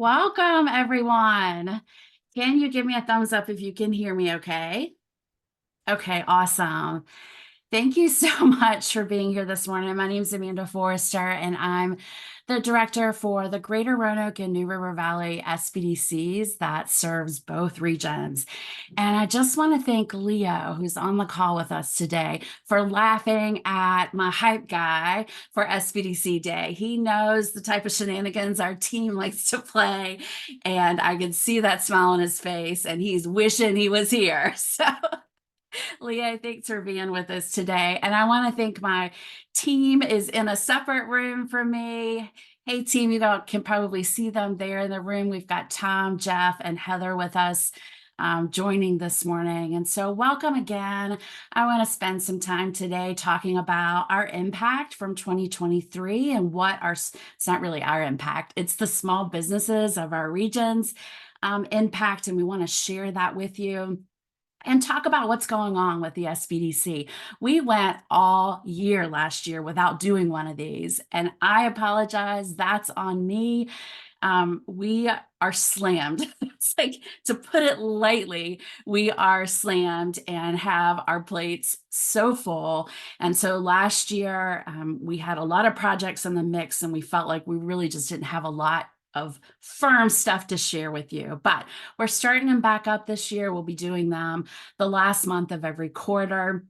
Welcome, everyone. Can you give me a thumbs up if you can hear me okay? Okay, awesome. Thank you so much for being here this morning. My name is Amanda Forrester, and I'm the director for the Greater Roanoke and New River Valley SBDCs that serves both regions. And I just want to thank Leo, who's on the call with us today, for laughing at my hype guy for SBDC Day. He knows the type of shenanigans our team likes to play, and I can see that smile on his face, and he's wishing he was here. So Leah, thanks for being with us today. And I want to thank my team is in a separate room from me. Hey, team, can probably see them there in the room. We've got Tom, Jeff, and Heather with us joining this morning. And so welcome again. I want to spend some time today talking about our impact from 2023 and it's not really our impact, it's the small businesses of our regions impact. And we want to share that with you and talk about what's going on with the SBDC. We went all year last year without doing one of these, and I apologize. That's on me. We are slammed. It's like, to put it lightly, we are slammed and have our plates so full. And so last year, we had a lot of projects in the mix, and we felt like we really just didn't have a lot of firm stuff to share with you, but we're starting them back up this year. We'll be doing them the last month of every quarter,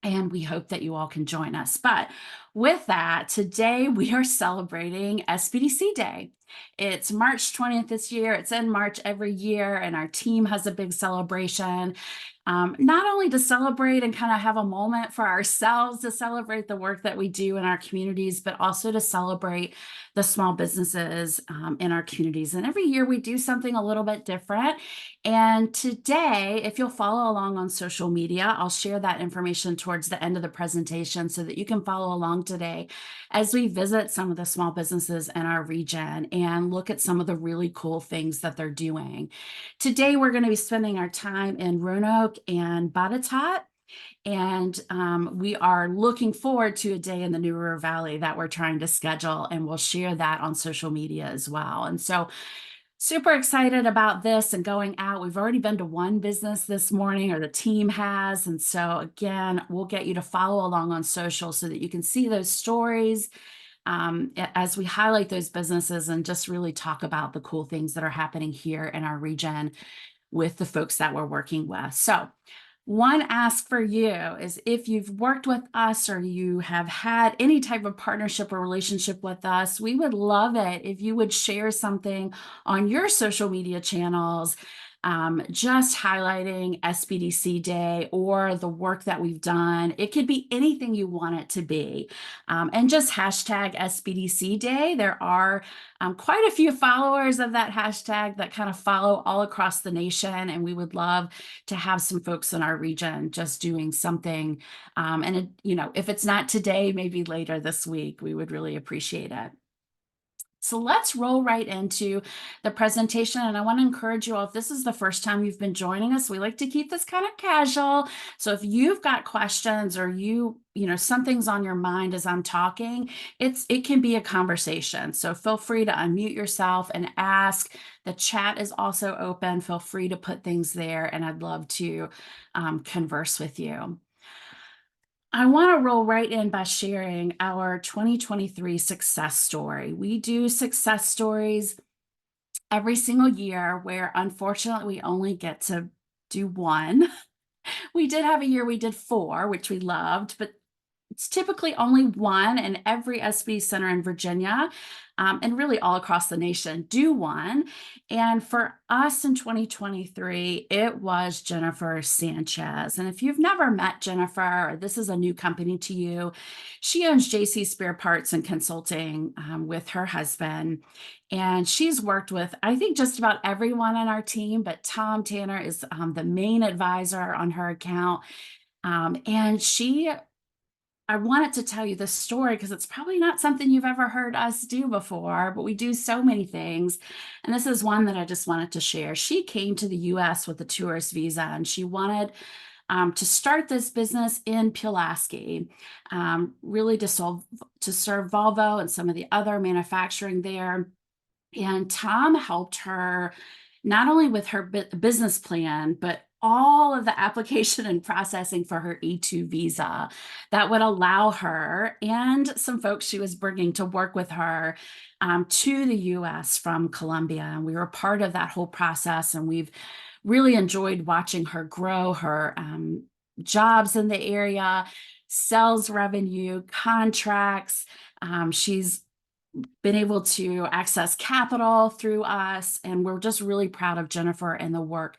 and we hope that you all can join us. But with that, today we are celebrating SBDC Day. It's March 20th this year. It's in March every year, and our team has a big celebration. Not only to celebrate and kind of have a moment for ourselves to celebrate the work that we do in our communities, but also to celebrate the small businesses in our communities. And every year we do something a little bit different. And today, if you'll follow along on social media, I'll share that information towards the end of the presentation so that you can follow along today as we visit some of the small businesses in our region and look at some of the really cool things that they're doing. Today, we're going to be spending our time in Roanoke and Botetourt. And we are looking forward to a day in the New River Valley that we're trying to schedule, and we'll share that on social media as well. And so super excited about this and going out. We've already been to one business this morning, or the team has. And so again, we'll get you to follow along on social so that you can see those stories as we highlight those businesses and just really talk about the cool things that are happening here in our region with the folks that we're working with. So one ask for you is, if you've worked with us or you have had any type of partnership or relationship with us, we would love it if you would share something on your social media channels, just highlighting SBDC Day or the work that we've done. It could be anything you want it to be. And just hashtag SBDC Day. There are quite a few followers of that hashtag that kind of follow all across the nation, and we would love to have some folks in our region just doing something. If it's not today, maybe later this week, we would really appreciate it. So let's roll right into the presentation. And I want to encourage you all, if this is the first time you've been joining us, we like to keep this kind of casual. So if you've got questions or something's on your mind as I'm talking, it can be a conversation. So feel free to unmute yourself and ask. The chat is also open. Feel free to put things there, and I'd love to converse with you. I want to roll right in by sharing our 2023 success story. We do success stories every single year, where unfortunately we only get to do one. We did have a year we did 4, which we loved, but it's typically only one, and every SB center in Virginia and really all across the nation do one. And for us in 2023, it was Jennifer Sanchez. And if you've never met Jennifer, or this is a new company to you, she owns JC Spare Parts and Consulting with her husband. And she's worked with, I think, just about everyone on our team, but Tom Tanner is the main advisor on her account. I wanted to tell you this story because it's probably not something you've ever heard us do before, but we do so many things. And this is one that I just wanted to share. She came to the US with a tourist visa, and she wanted to start this business in Pulaski, really to serve Volvo and some of the other manufacturing there. And Tom helped her not only with her business plan, but all of the application and processing for her E2 visa that would allow her and some folks she was bringing to work with her to the US from Colombia. And we were part of that whole process. And we've really enjoyed watching her grow her jobs in the area, sales revenue, contracts. She's been able to access capital through us, and we're just really proud of Jennifer and the work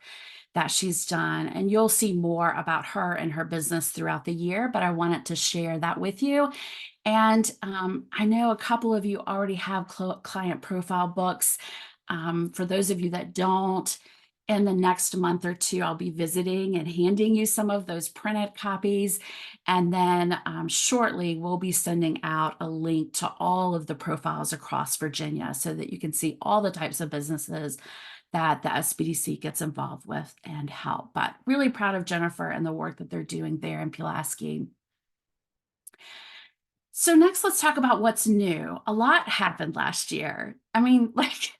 that she's done. And you'll see more about her and her business throughout the year, but I wanted to share that with you. And I know a couple of you already have client profile books. For those of you that don't, in the next month or two, I'll be visiting and handing you some of those printed copies. And then shortly, we'll be sending out a link to all of the profiles across Virginia so that you can see all the types of businesses that the SBDC gets involved with and help. But really proud of Jennifer and the work that they're doing there in Pulaski. So next, let's talk about what's new. A lot happened last year. I mean, like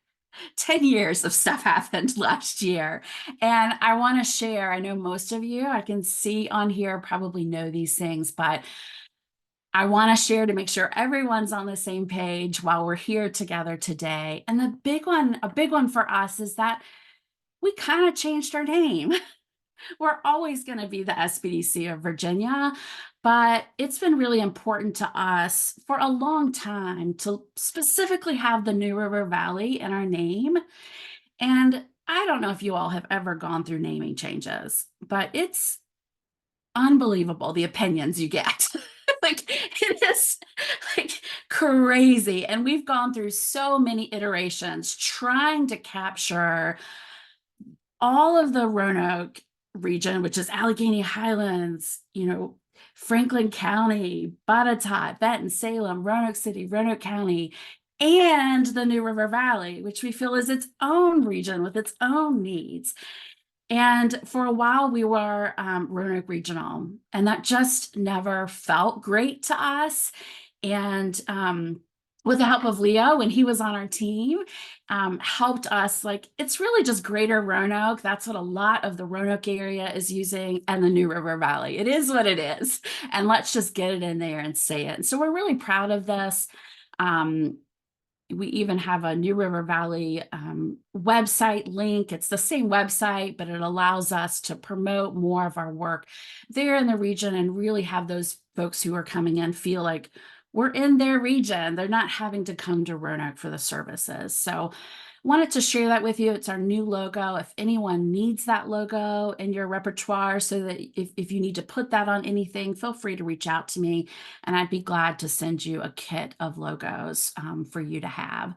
10 years of stuff happened last year. And I want to share, I know most of you, I can see on here, probably know these things, but I want to share to make sure everyone's on the same page while we're here together today. And the big one, a big one for us is that we kind of changed our name. We're always going to be the SBDC of Virginia, but it's been really important to us for a long time to specifically have the New River Valley in our name. And I don't know if you all have ever gone through naming changes, but it's unbelievable the opinions you get. Like it is like crazy. And we've gone through so many iterations trying to capture all of the Roanoke region, which is Allegheny Highlands, Franklin County, Botetourt, Benton, Salem, Roanoke City, Roanoke County, and the New River Valley, which we feel is its own region with its own needs. And for a while, we were Roanoke Regional, and that just never felt great to us. And with the help of Leo, when he was on our team, helped us, like, it's really just Greater Roanoke. That's what a lot of the Roanoke area is using, and the New River Valley. It is what it is. And let's just get it in there and say it. And so we're really proud of this. We even have a New River Valley website link. It's the same website, but it allows us to promote more of our work there in the region and really have those folks who are coming in feel like we're in their region. They're not having to come to Roanoke for the services. So wanted to share that with you. It's our new logo. If anyone needs that logo in your repertoire, so that if you need to put that on anything, feel free to reach out to me, and I'd be glad to send you a kit of logos for you to have.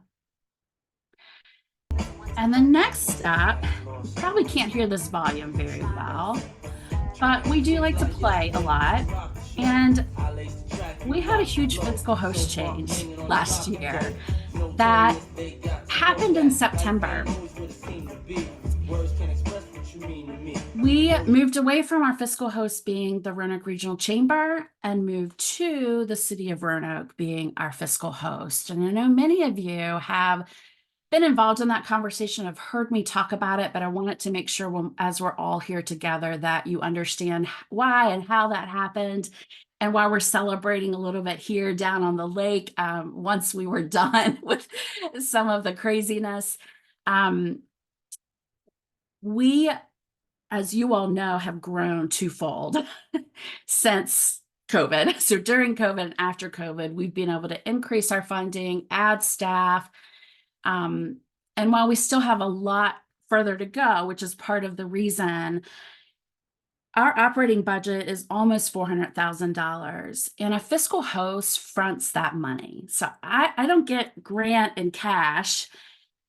And the next step, you probably can't hear this volume very well, but we do like to play a lot. And we had a huge fiscal host change last year that happened in September. We moved away from our fiscal host being the Roanoke Regional Chamber and moved to the city of Roanoke being our fiscal host. And I know many of you have been involved in that conversation, have heard me talk about it, but I wanted to make sure as we're all here together that you understand why and how that happened, and why we're celebrating a little bit here down on the lake once we were done with some of the craziness. We, as you all know, have grown twofold since COVID. So during COVID and after COVID, we've been able to increase our funding, add staff. And while we still have a lot further to go, which is part of the reason, our operating budget is almost $400,000, and a fiscal host fronts that money. So I don't get grant in cash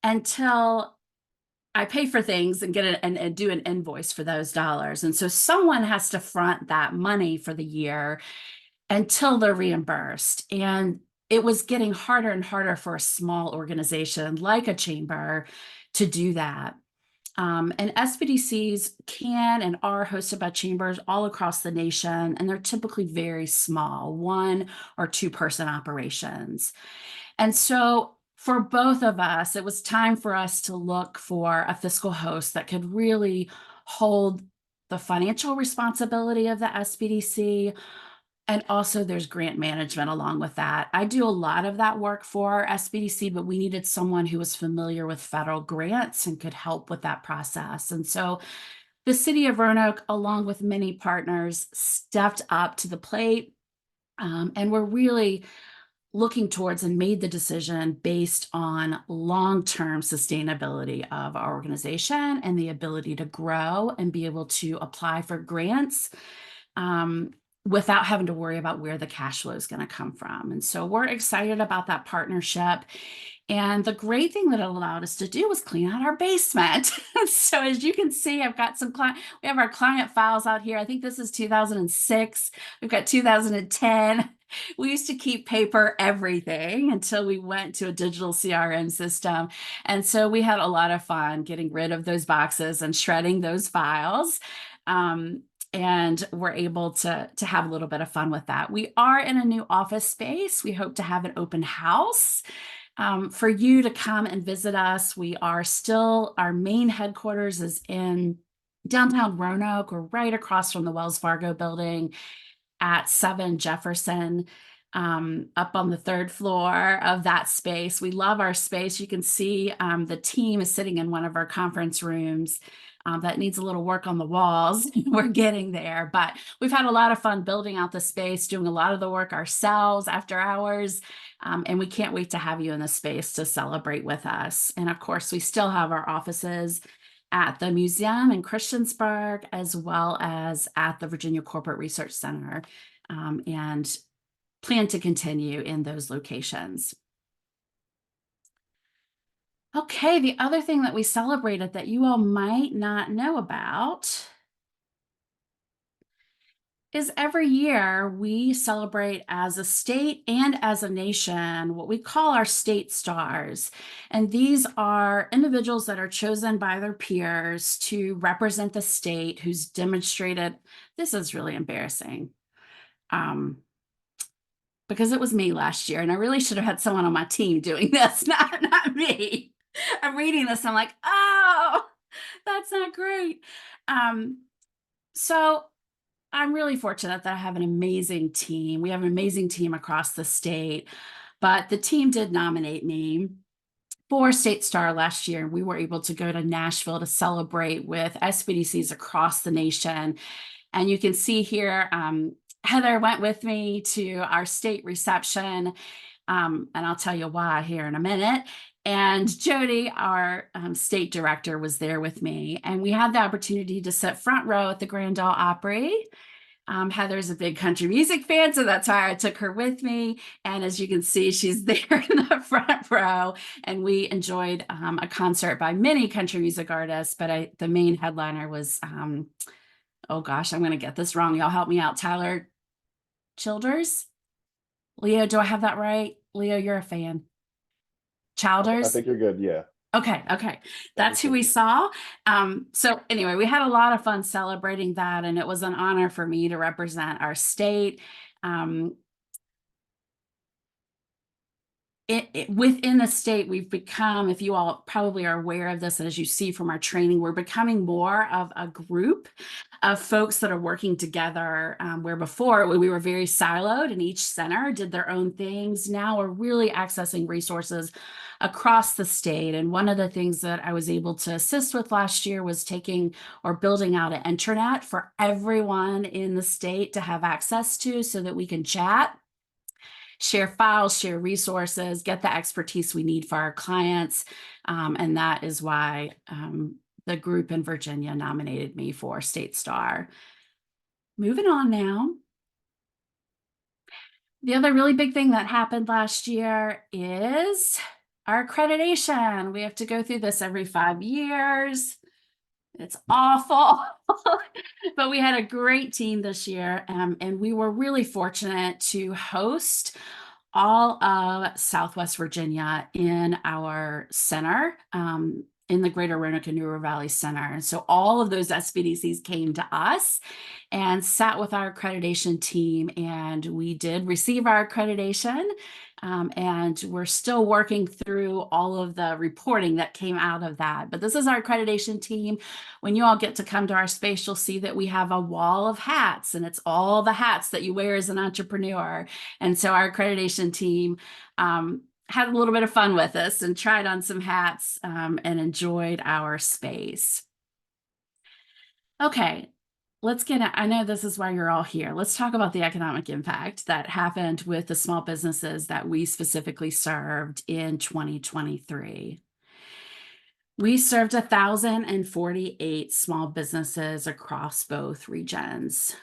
until I pay for things and get it and do an invoice for those dollars. And so someone has to front that money for the year until they're reimbursed. And it was getting harder and harder for a small organization like a chamber to do that. And SBDCs can and are hosted by chambers all across the nation, and they're typically very small, 1 or 2 person operations. And so for both of us, it was time for us to look for a fiscal host that could really hold the financial responsibility of the SBDC. And also there's grant management along with that. I do a lot of that work for SBDC, but we needed someone who was familiar with federal grants and could help with that process. And so the city of Roanoke, along with many partners, stepped up to the plate. And we're really looking towards and made the decision based on long-term sustainability of our organization and the ability to grow and be able to apply for grants without having to worry about where the cash flow is going to come from. And so we're excited about that partnership. And the great thing that it allowed us to do was clean out our basement. So as you can see, I've got some we have our client files out here. I think this is 2006. We've got 2010. We used to keep paper everything until we went to a digital CRM system. And so we had a lot of fun getting rid of those boxes and shredding those files. And we're able to have a little bit of fun with that. We are in a new office space. We hope to have an open house for you to come and visit us. We are still, our main headquarters is in downtown Roanoke. We're right across from the Wells Fargo building at 7 Jefferson, up on the 3rd floor of that space. We love our space. You can see the team is sitting in one of our conference rooms. That needs a little work on the walls. We're getting there, but we've had a lot of fun building out the space, doing a lot of the work ourselves after hours, and we can't wait to have you in the space to celebrate with us. And of course, we still have our offices at the museum in Christiansburg, as well as at the Virginia Corporate Research Center, and plan to continue in those locations. Okay, the other thing that we celebrated that you all might not know about is every year we celebrate as a state and as a nation what we call our state stars. And these are individuals that are chosen by their peers to represent the state who's demonstrated, this is really embarrassing, because it was me last year and I really should have had someone on my team doing this, not me. I'm reading this, I'm like, oh, that's not great. So I'm really fortunate that I have an amazing team. We have an amazing team across the state, but the team did nominate me for State Star last year. We were able to go to Nashville to celebrate with SBDCs across the nation. And you can see here, Heather went with me to our state reception, and I'll tell you why here in a minute. And Jody, our state director, was there with me, and we had the opportunity to sit front row at the Grand Ole Opry. Heather's a big country music fan, so that's why I took her with me. And as you can see, she's there in the front row, and we enjoyed a concert by many country music artists, but the main headliner was, oh gosh, I'm going to get this wrong. Y'all help me out. Tyler Childers? Leo, do I have that right? Leo, you're a fan. Childers? I think you're good, yeah. Okay. That's who we saw. So anyway, we had a lot of fun celebrating that, and it was an honor for me to represent our state. Within the state, we've become, if you all probably are aware of this, and as you see from our training, we're becoming more of a group of folks that are working together, where before we were very siloed and each center did their own things. Now we're really accessing resources across the state. And one of the things that I was able to assist with last year was taking or building out an intranet for everyone in the state to have access to, so that we can chat, share files, share resources, get the expertise we need for our clients. And that is why the group in Virginia nominated me for State Star. Moving on now. The other really big thing that happened last year is our accreditation. We have to go through this every 5 years. It's awful, but we had a great team this year, and we were really fortunate to host all of Southwest Virginia in our center, in the Greater Roanoke and New River Valley Center. And so all of those SBDCs came to us and sat with our accreditation team, and we did receive our accreditation. And we're still working through all of the reporting that came out of that. But this is our accreditation team. When you all get to come to our space, you'll see that we have a wall of hats, and it's all the hats that you wear as an entrepreneur. And so our accreditation team had a little bit of fun with us and tried on some hats and enjoyed our space. Okay, I know this is why you're all here. Let's talk about the economic impact that happened with the small businesses that we specifically served in 2023. We served 1,048 small businesses across both regions.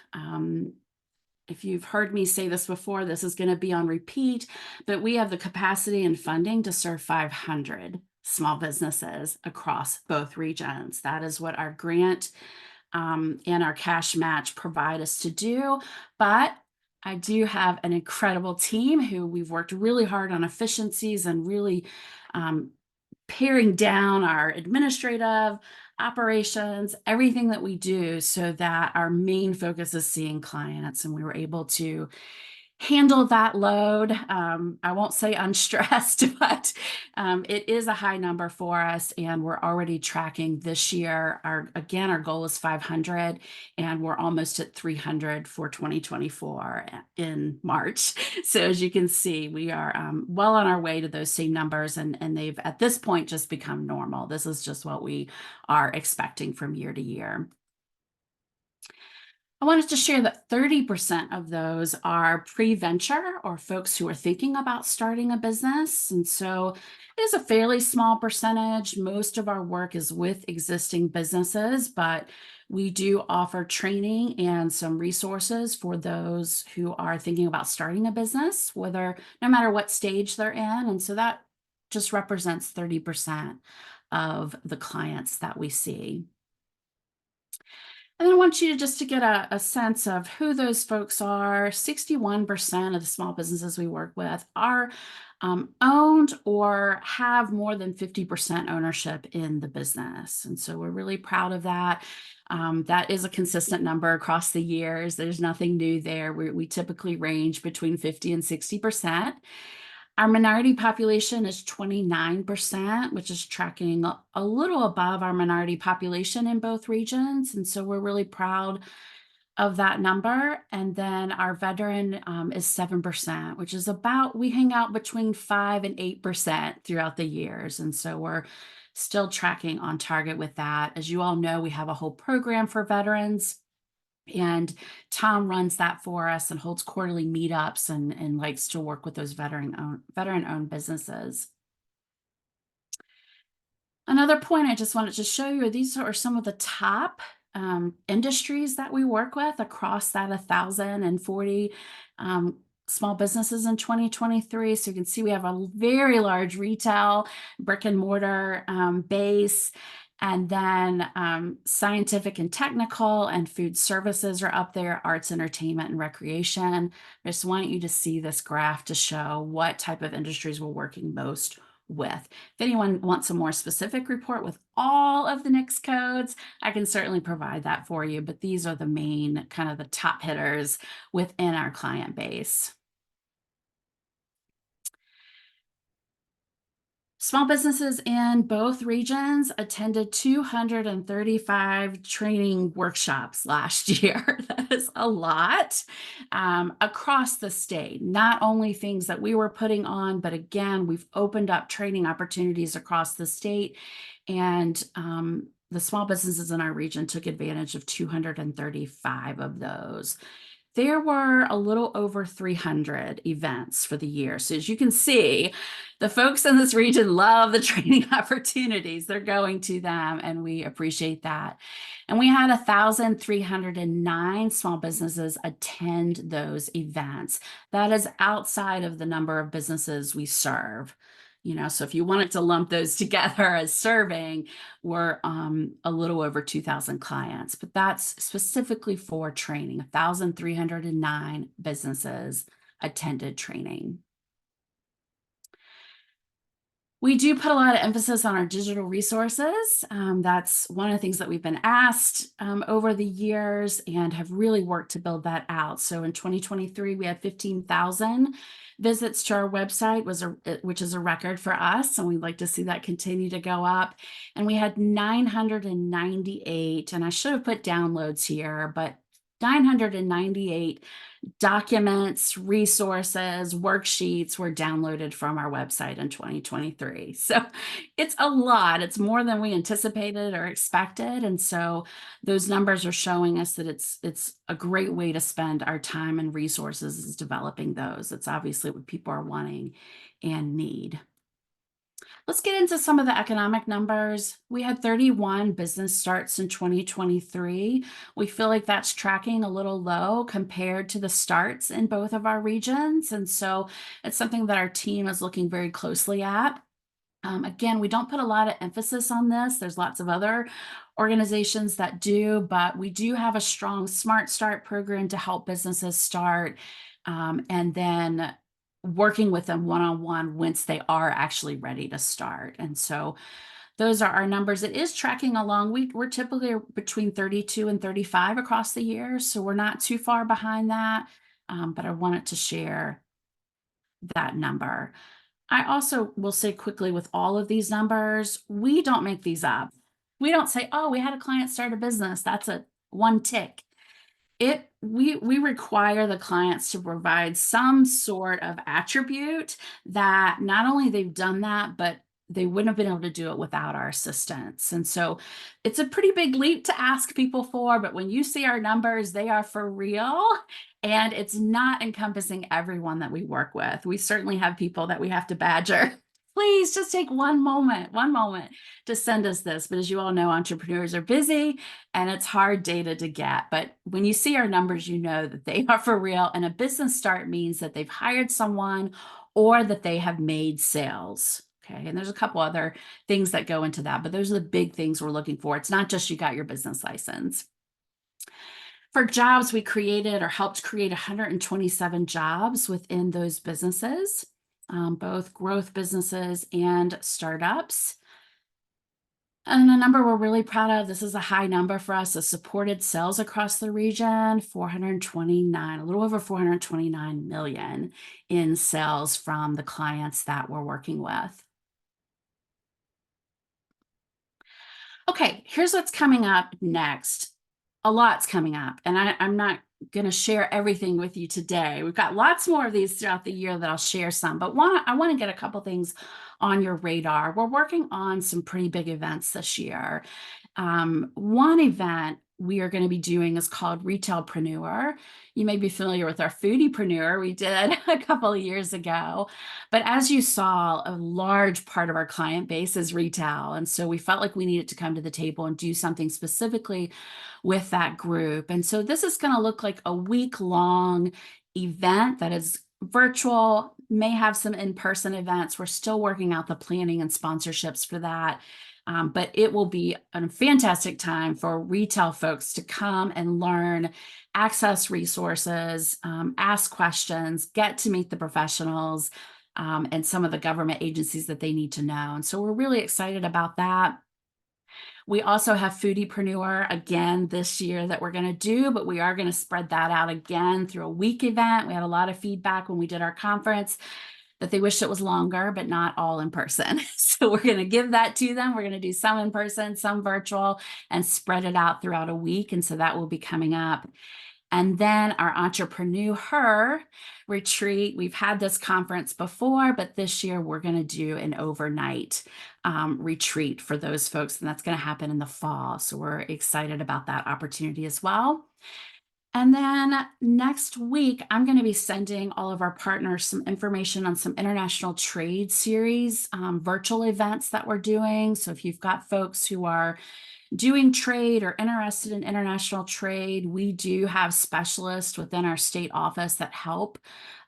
If you've heard me say this before, this is going to be on repeat, but we have the capacity and funding to serve 500 small businesses across both regions. That is what our grant and our cash match provide us to do. But I do have an incredible team who we've worked really hard on efficiencies and really paring down our administrative operations, everything that we do, so that our main focus is seeing clients, and we were able to handle that load. I won't say unstressed, but it is a high number for us, and we're already tracking this year. Our goal is 500, and we're almost at 300 for 2024 in March. So as you can see, we are well on our way to those same numbers, and they've at this point just become normal. This is just what we are expecting from year to year. I wanted to share that 30% of those are pre-venture, or folks who are thinking about starting a business. And so it is a fairly small percentage. Most of our work is with existing businesses, but we do offer training and some resources for those who are thinking about starting a business, no matter what stage they're in. And so that just represents 30% of the clients that we see. And then I want you to get a sense of who those folks are. 61% of the small businesses we work with are owned or have more than 50% ownership in the business. And so we're really proud of that. That is a consistent number across the years. There's nothing new there. We typically range between 50 and 60%. Our minority population is 29%, which is tracking a little above our minority population in both regions. And so we're really proud of that number. And then our veteran is 7%, which is we hang out between 5 and 8% throughout the years. And so we're still tracking on target with that. As you all know, we have a whole program for veterans, and Tom runs that for us and holds quarterly meetups and likes to work with those veteran-owned businesses. Another point I just wanted to show you, these are some of the top industries that we work with across that 1,040 small businesses in 2023. So you can see we have a very large retail, brick and mortar base. And then scientific and technical and food services are up there, arts, entertainment, and recreation. I just want you to see this graph to show what type of industries we're working most with. If anyone wants a more specific report with all of the NAICS codes, I can certainly provide that for you, but these are the main kind of the top hitters within our client base. Small businesses in both regions attended 235 training workshops last year. That is a lot across the state. Not only things that we were putting on, but again, we've opened up training opportunities across the state. And the small businesses in our region took advantage of 235 of those. There were a little over 300 events for the year. So as you can see, the folks in this region love the training opportunities. They're going to them, and we appreciate that. And we had 1,309 small businesses attend those events. That is outside of the number of businesses we serve. So if you wanted to lump those together as serving, we're a little over 2,000 clients, but that's specifically for training. 1,309 businesses attended training. We do put a lot of emphasis on our digital resources. That's one of the things that we've been asked over the years and have really worked to build that out. So in 2023, we had 15,000 visits to our website, which is a record for us. And we'd like to see that continue to go up. And we had 998, and I should have put downloads here, but 998 documents, resources, worksheets were downloaded from our website in 2023. So it's a lot. It's more than we anticipated or expected. And so those numbers are showing us that it's a great way to spend our time and resources is developing those. It's obviously what people are wanting and need. Let's get into some of the economic numbers. We had 31 business starts in 2023. We feel like that's tracking a little low compared to the starts in both of our regions. And so it's something that our team is looking very closely at. Again, we don't put a lot of emphasis on this. There's lots of other organizations that do, but we do have a strong Smart Start program to help businesses start. And then working with them one-on-one once they are actually ready to start. And so those are our numbers. It is tracking along. We're typically between 32 and 35 across the year, so we're not too far behind that, but I wanted to share that number. I also will say quickly with all of these numbers, we don't make these up. We don't say, oh, we had a client start a business. That's a one tick. We require the clients to provide some sort of attribute that not only they've done that, but they wouldn't have been able to do it without our assistance. And so it's a pretty big leap to ask people for, but when you see our numbers, they are for real. And it's not encompassing everyone that we work with. We certainly have people that we have to badger. Please just take one moment to send us this. But as you all know, entrepreneurs are busy and it's hard data to get. But when you see our numbers, you know that they are for real. And a business start means that they've hired someone or that they have made sales. Okay. And there's a couple other things that go into that, but those are the big things we're looking for. It's not just you got your business license. For jobs, we created or helped create 127 jobs within those businesses, both growth businesses and startups. And a number we're really proud of, this is a high number for us, the supported sales across the region, 429, a little over 429 million in sales from the clients that we're working with. Okay, here's what's coming up next. A lot's coming up, and I'm not going to share everything with you today. We've got lots more of these throughout the year that I'll share some, but I want to get a couple things on your radar. We're working on some pretty big events this year. One event we are going to be doing is called Retailpreneur. You may be familiar with our Foodiepreneur we did a couple of years ago. But as you saw, a large part of our client base is retail. And so we felt like we needed to come to the table and do something specifically with that group. And so this is going to look like a week-long event that is virtual, may have some in-person events. We're still working out the planning and sponsorships for that. But it will be a fantastic time for retail folks to come and learn, access resources, ask questions, get to meet the professionals and some of the government agencies that they need to know. And so we're really excited about that. We also have Foodiepreneur again this year that we're going to do, but we are going to spread that out again through a week event. We had a lot of feedback when we did our conference that they wish it was longer, but not all in person. So we're going to give that to them. We're going to do some in person, some virtual, and spread it out throughout a week. And so that will be coming up. And then our Entrepreneur retreat. We've had this conference before, but this year we're going to do an overnight retreat for those folks, and that's going to happen in the fall. So we're excited about that opportunity as well. And then next week, I'm going to be sending all of our partners some information on some international trade series, virtual events that we're doing. So if you've got folks who are doing trade or interested in international trade, we do have specialists within our state office that help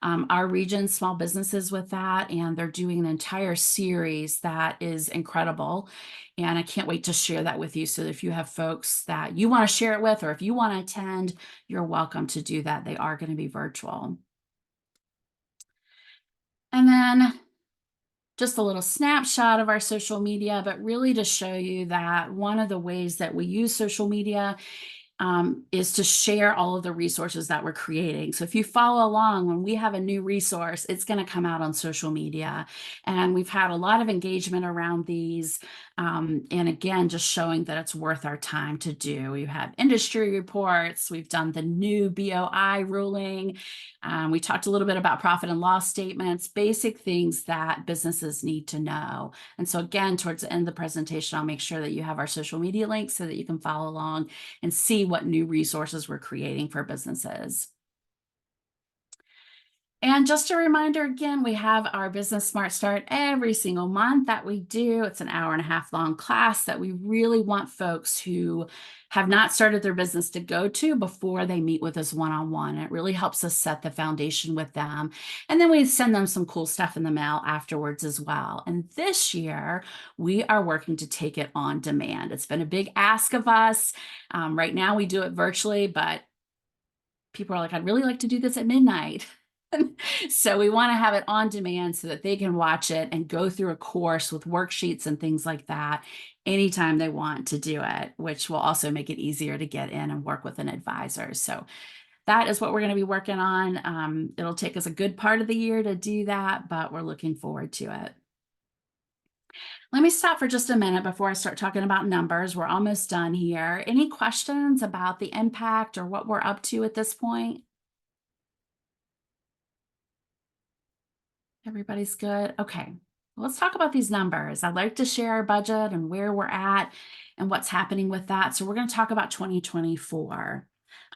our region small businesses with that. And they're doing an entire series that is incredible. And I can't wait to share that with you. So if you have folks that you want to share it with, or if you want to attend, you're welcome to do that. They are going to be virtual. And then just a little snapshot of our social media, but really to show you that one of the ways that we use social media is to share all of the resources that we're creating. So if you follow along, when we have a new resource, it's going to come out on social media. And we've had a lot of engagement around these. And again, just showing that it's worth our time to do. We've had industry reports. We've done the new BOI ruling. We talked a little bit about profit and loss statements, basic things that businesses need to know. And so again, towards the end of the presentation, I'll make sure that you have our social media links so that you can follow along and see what new resources we're creating for businesses. And just a reminder, again, we have our Business Smart Start every single month that we do. It's an hour-and-a-half long class that we really want folks who have not started their business to go to before they meet with us one-on-one. It really helps us set the foundation with them. And then we send them some cool stuff in the mail afterwards as well. And this year, we are working to take it on demand. It's been a big ask of us. Right now, we do it virtually, but people are like, I'd really like to do this at midnight. So we want to have it on demand so that they can watch it and go through a course with worksheets and things like that anytime they want to do it, which will also make it easier to get in and work with an advisor. So that is what we're going to be working on. It'll take us a good part of the year to do that, but we're looking forward to it. Let me stop for just a minute before I start talking about numbers. We're almost done here. Any questions about the impact or what we're up to at this point? Everybody's good? Okay. Let's talk about these numbers. I'd like to share our budget and where we're at and what's happening with that. So we're going to talk about 2024.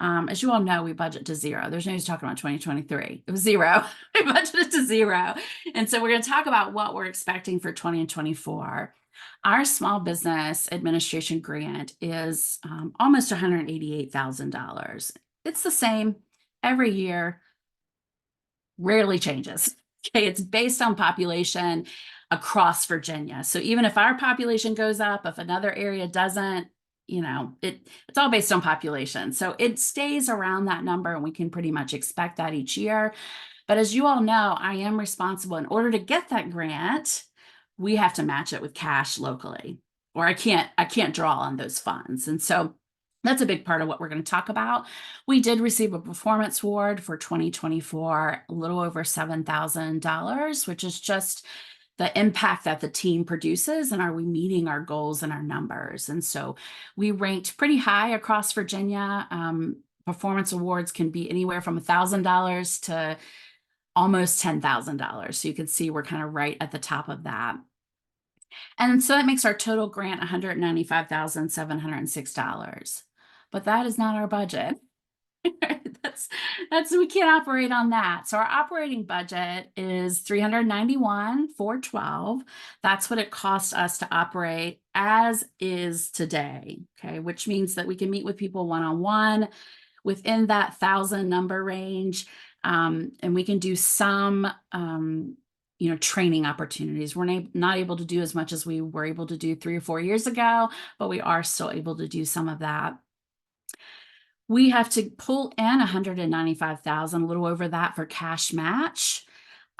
As you all know, we budget to zero. There's no use talking about 2023. It was zero. We budgeted to zero. And so we're going to talk about what we're expecting for 2024. Our small business administration grant is almost $188,000. It's the same every year, rarely changes. Okay, it's based on population across Virginia. So even if our population goes up, if another area doesn't, it's all based on population. So it stays around that number and we can pretty much expect that each year. But as you all know, I am responsible. In order to get that grant, we have to match it with cash locally, or I can't draw on those funds. And so that's a big part of what we're going to talk about. We did receive a performance award for 2024, a little over $7,000, which is just the impact that the team produces and are we meeting our goals and our numbers. And so we ranked pretty high across Virginia. Performance awards can be anywhere from $1,000 to almost $10,000. So you can see we're kind of right at the top of that. And so that makes our total grant $195,706. But that is not our budget. that's we can't operate on that. So our operating budget is $391,412. That's what it costs us to operate as is today. Okay, which means that we can meet with people one-on-one within that 1,000 number range, and we can do some training opportunities. We're not able to do as much as we were able to do 3 or 4 years ago, but we are still able to do some of that. We have to pull in $195,000, a little over that for cash match.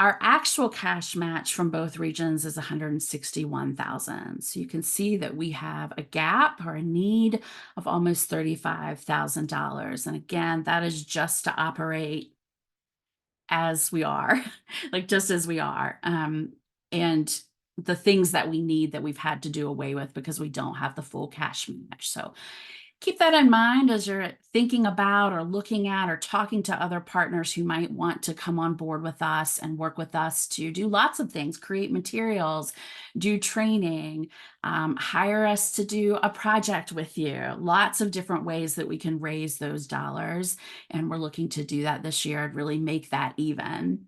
Our actual cash match from both regions is $161,000. So you can see that we have a gap or a need of almost $35,000. And again, that is just to operate as we are, like just as we are. And the things that we need that we've had to do away with because we don't have the full cash match. So keep that in mind as you're thinking about or looking at or talking to other partners who might want to come on board with us and work with us to do lots of things, create materials, do training, hire us to do a project with you. Lots of different ways that we can raise those dollars. And we're looking to do that this year and really make that even.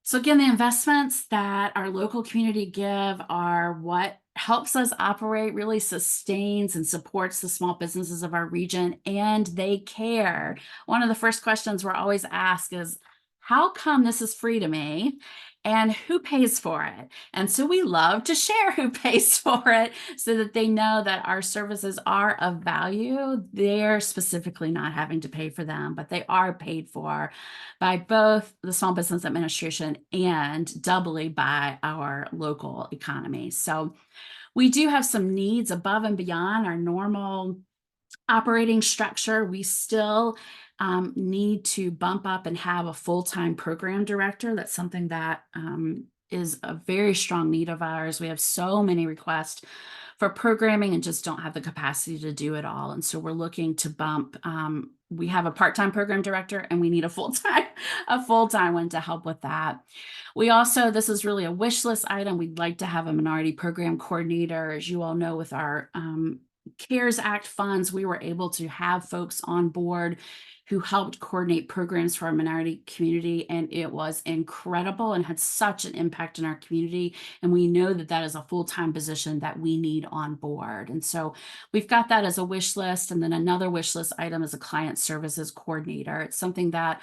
So again, the investments that our local community give are what helps us operate, really sustains and supports the small businesses of our region, and they care. One of the first questions we're always asked is, how come this is free to me? and who pays for it. And so we love to share who pays for it so that they know that our services are of value. They're specifically not having to pay for them, but they are paid for by both the Small Business Administration and doubly by our local economy. So we do have some needs above and beyond our normal operating structure. We still need to bump up and have a full-time program director. That's something that is a very strong need of ours. We have so many requests for programming and just don't have the capacity to do it all. And so we're looking to bump. We have a part-time program director and we need a full-time one to help with that. We also, this is really a wish list item. We'd like to have a minority program coordinator. As you all know, with our CARES Act funds, we were able to have folks on board who helped coordinate programs for our minority community, and it was incredible and had such an impact in our community. And we know that that is a full-time position that we need on board. And so we've got that as a wish list. And then another wish list item is a client services coordinator. It's something that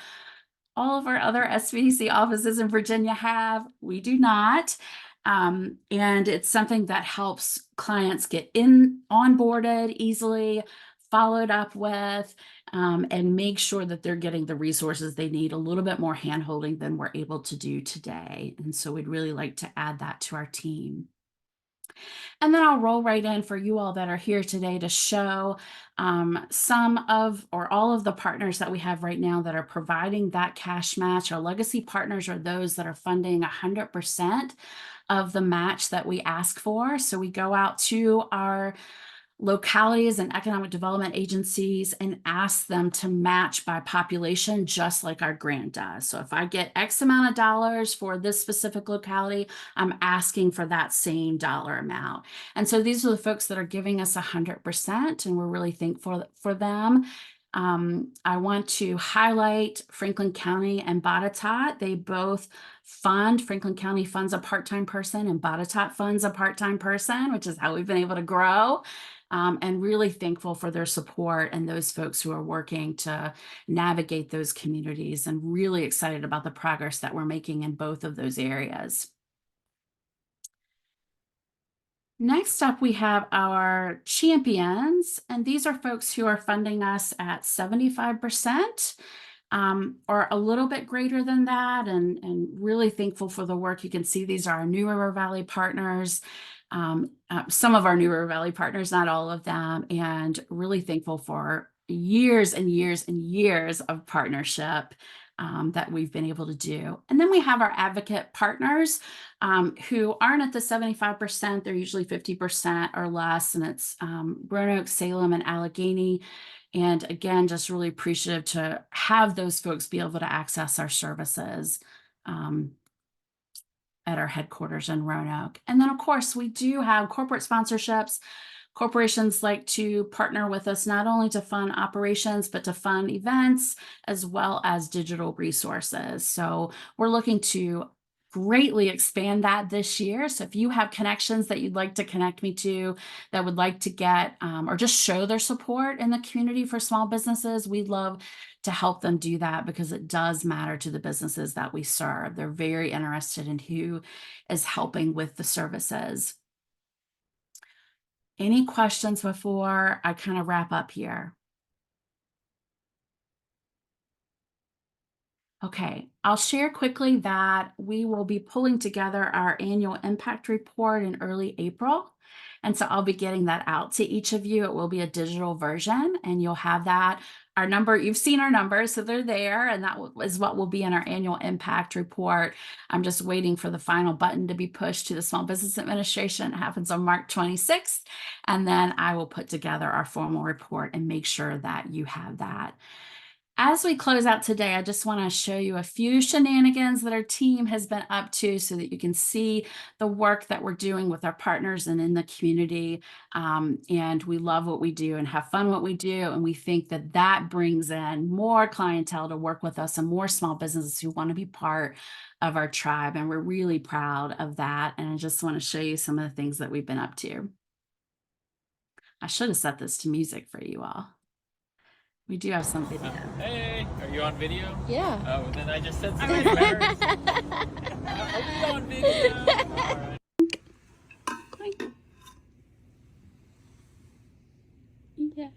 all of our other SBDC offices in Virginia have. We do not. And it's something that helps clients get onboarded easily, followed up with, and make sure that they're getting the resources they need, a little bit more handholding than we're able to do today. And so we'd really like to add that to our team. And then I'll roll right in for you all that are here today to show some of or all of the partners that we have right now that are providing that cash match. Our legacy partners are those that are funding 100% of the match that we ask for. So we go out to our localities and economic development agencies and ask them to match by population, just like our grant does. So if I get X amount of dollars for this specific locality, I'm asking for that same dollar amount. And so these are the folks that are giving us 100%, and we're really thankful for them. I want to highlight Franklin County and Botetourt. They both fund. Franklin County funds a part-time person and Botetourt funds a part-time person, which is how we've been able to grow. And really thankful for their support and those folks who are working to navigate those communities, and really excited about the progress that we're making in both of those areas. Next up, we have our champions, and these are folks who are funding us at 75%. Or a little bit greater than that, and really thankful for the work. You can see these are our New River Valley partners, some of our New River Valley partners, not all of them, and really thankful for years and years and years of partnership that we've been able to do. And then we have our advocate partners who aren't at the 75%. They're usually 50% or less, and it's Roanoke, Salem, and Allegheny. And again, just really appreciative to have those folks be able to access our services at our headquarters in Roanoke. And then, of course, we do have corporate sponsorships. Corporations like to partner with us not only to fund operations, but to fund events as well as digital resources. So we're looking to greatly expand that this year. So if you have connections that you'd like to connect me to, that would like to get or just show their support in the community for small businesses, we'd love to help them do that, because it does matter to the businesses that we serve. They're very interested in who is helping with the services. Any questions before I kind of wrap up here? Okay, I'll share quickly that we will be pulling together our annual impact report in early April. And so I'll be getting that out to each of you. It will be a digital version, and you'll have that. Our number, you've seen our numbers, so they're there, and that is what will be in our annual impact report. I'm just waiting for the final button to be pushed to the Small Business Administration. It happens on March 26th, and then I will put together our formal report and make sure that you have that. As we close out today, I just want to show you a few shenanigans that our team has been up to so that you can see the work that we're doing with our partners and in the community. And we love what we do and have fun what we do. And we think that that brings in more clientele to work with us and more small businesses who want to be part of our tribe. And we're really proud of that. And I just want to show you some of the things that we've been up to. I should have set this to music for you all. We do have some video. Hey, are you on video? Yeah. Oh, then I just said something embarrassing. Are we on video? All right. Yeah.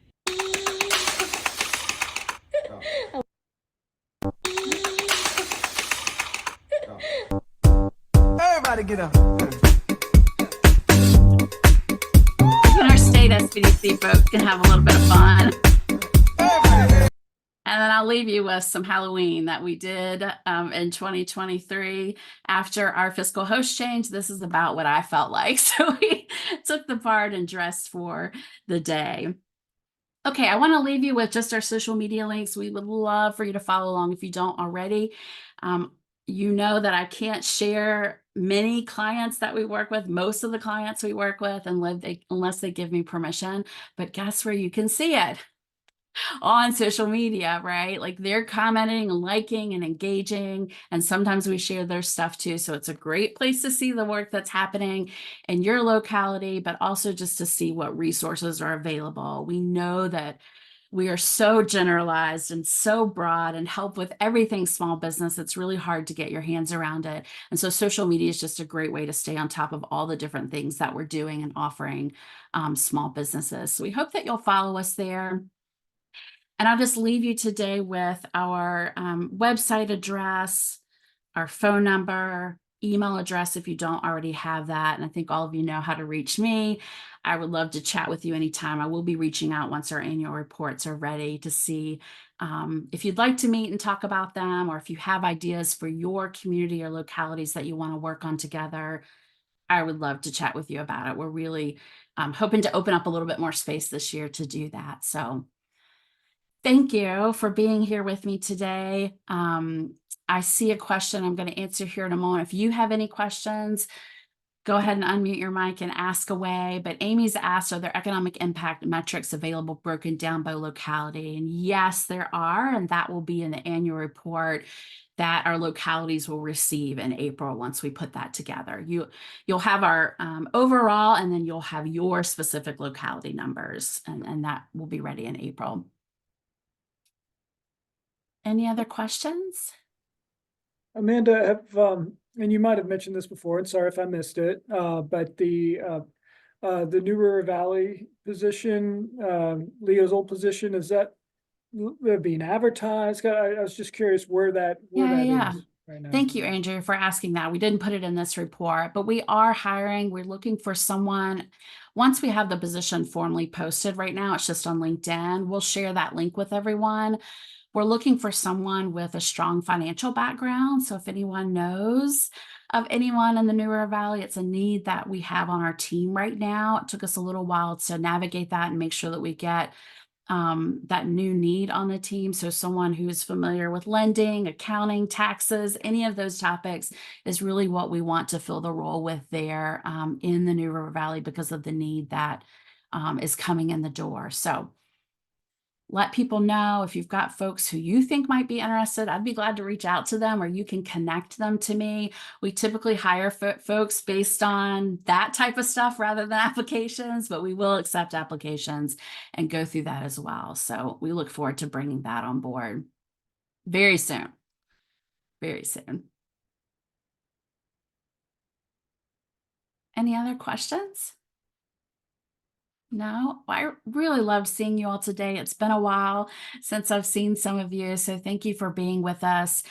Everybody get up. Even our state SBDC folks can have a little bit of fun. And then I'll leave you with some Halloween that we did in 2023 after our fiscal host change. This is about what I felt like. So we took the part and dressed for the day. Okay, I want to leave you with just our social media links. We would love for you to follow along if you don't already. You know that I can't share many clients that we work with, most of the clients we work with, unless they give me permission. But guess where you can see it? On social media, right? Like they're commenting and liking and engaging, and sometimes we share their stuff too. So it's a great place to see the work that's happening in your locality, but also just to see what resources are available. We know that we are so generalized and so broad and help with everything small business. It's really hard to get your hands around it. And so social media is just a great way to stay on top of all the different things that we're doing and offering small businesses. So we hope that you'll follow us there. And I'll just leave you today with our website address, our phone number, email address if you don't already have that. And I think all of you know how to reach me. I would love to chat with you anytime. I will be reaching out once our annual reports are ready to see if you'd like to meet and talk about them, or if you have ideas for your community or localities that you want to work on together. I would love to chat with you about it. We're really hoping to open up a little bit more space this year to do that. So thank you for being here with me today. I see a question I'm going to answer here in a moment. If you have any questions, go ahead and unmute your mic and ask away. But Amy's asked, are there economic impact metrics available broken down by locality? And yes, there are, and that will be in the annual report that our localities will receive in April once we put that together. You'll have our overall, and then you'll have your specific locality numbers, and that will be ready in April. Any other questions? Amanda, and you might have mentioned this before, and sorry if I missed it, but the New River Valley position, Leo's old position, is that being advertised? I was just curious where that is right now. Thank you, Andrew, for asking that. We didn't put it in this report, but we are hiring. We're looking for someone. Once we have the position formally posted, right now it's just on LinkedIn. We'll share that link with everyone. We're looking for someone with a strong financial background. So if anyone knows of anyone in the New River Valley, it's a need that we have on our team right now. It took us a little while to navigate that and make sure that we get that new need on the team. So someone who is familiar with lending, accounting, taxes, any of those topics is really what we want to fill the role with there in the New River Valley because of the need that is coming in the door. So let people know if you've got folks who you think might be interested. I'd be glad to reach out to them, or you can connect them to me. We typically hire folks based on that type of stuff rather than applications, but we will accept applications and go through that as well. So we look forward to bringing that on board very soon. Very soon. Any other questions? No, I really loved seeing you all today. It's been a while since I've seen some of you, so thank you for being with us.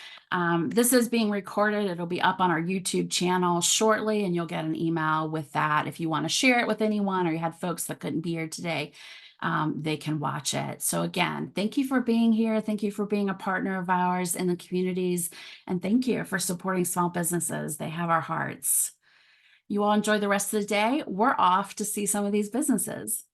This is being recorded. It'll be up on our YouTube channel shortly, and you'll get an email with that. If you want to share it with anyone, or you had folks that couldn't be here today, they can watch it. So again, thank you for being here. Thank you for being a partner of ours in the communities, and thank you for supporting small businesses. They have our hearts. You all enjoy the rest of the day. We're off to see some of these businesses.